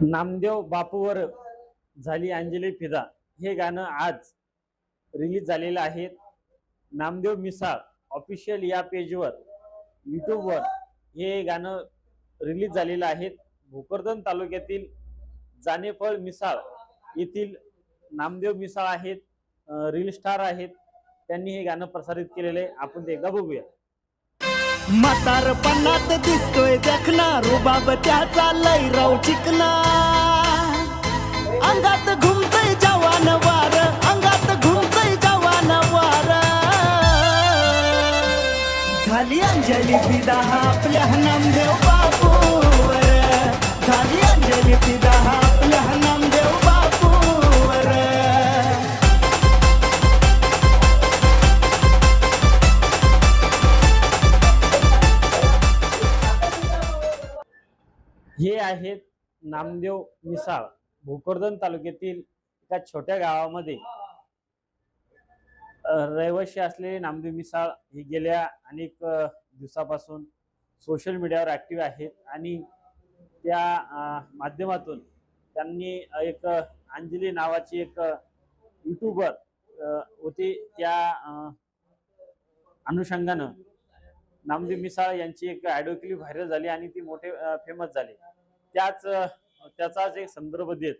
नामदेव बापूवर झाली अंजली फिदा हे गाणं आज रिलीज झालेलं आहे। नामदेव मिसाळ ऑफिशियल या पेजवर यूट्यूबवर हे गाणं रिलीज झालेलं आहे। भोकरदन तालुक्यातील जानेफळ मिसाळ येथील नामदेव मिसाळ आहेत, रील स्टार आहेत, त्यांनी हे गाणं प्रसारित केलेलं आहे। आपण ते एकदा बघूया। म्हातारपणात दिसतोय देखना रुबाब त्याचा लय राव चिकना, अंगात घुमतय जवान वार, अंगात घुमतय जवान वार। झाली अंजली फिदा आपल्या नामदेव बापूवर, झाली अंजली फिदा आपल्या नामदेव बापूवर। हे आहेत नामदेव मिसाळ। भोकरदन तालुक्यातील एका छोट्या गावामध्ये रहिवासी असलेले नामदेव मिसाळ हे गेल्या अनेक दिवसापासून सोशल मीडियावर ऍक्टिव्ह आहेत आणि त्या माध्यमातून त्यांनी एक अंजली नावाची एक यूट्यूबर होती, त्या अनुषंगानं नामदेव मिसाळ यांची एक ऑडिओ क्लिप व्हायरल झाली आणि ती मोठे फेमस झाले। त्याचाच एक संदर्भ देत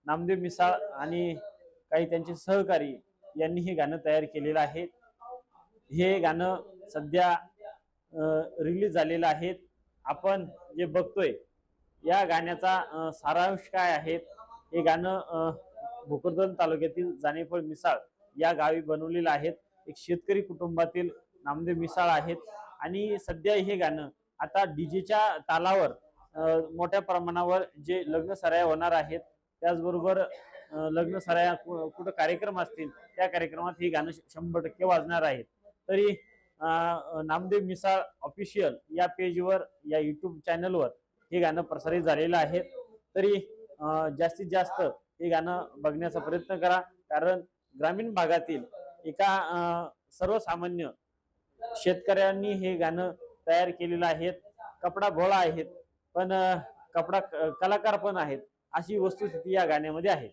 नामदेव मिसाळ आणि काही त्यांचे सहकारी यांनी हे गाणं तयार केलेलं आहे। हे गाणं सध्या रिलीज झालेलं आहे। आपण जे बघतोय या गाण्याचा सारांश काय आहे, हे गाणं भोकरदन तालुक्यातील जानेफळ मिसाळ या गावी बनवलेलं आहे। एक शेतकरी कुटुंबातील नामदेव मिसाळ आहेत आणि सध्या हे गाणं आता डीजेच्या तालावर मोठ्या प्रमाणावर जे लग्न सराया होणार आहेत, त्याचबरोबर लग्न सराया कुठं कार्यक्रम असतील त्या कार्यक्रमात हे गाणं 100% वाजणार आहे। तरी नामदेव मिसाळ ऑफिशियल या पेजवर या यूट्यूब चॅनलवर हे गाणं प्रसारित झालेलं आहे। तरी जास्तीत जास्त हे गाणं बघण्याचा प्रयत्न करा, कारण ग्रामीण भागातील एका सर्वसामान्य शेतकऱ्यांनी हे गाणं तयार केलेलं आहे। कपडा भोळा आहेत पण कपडा कलाकार पण आहेत, अशी वस्तुस्थिती या गाण्यामध्ये आहे।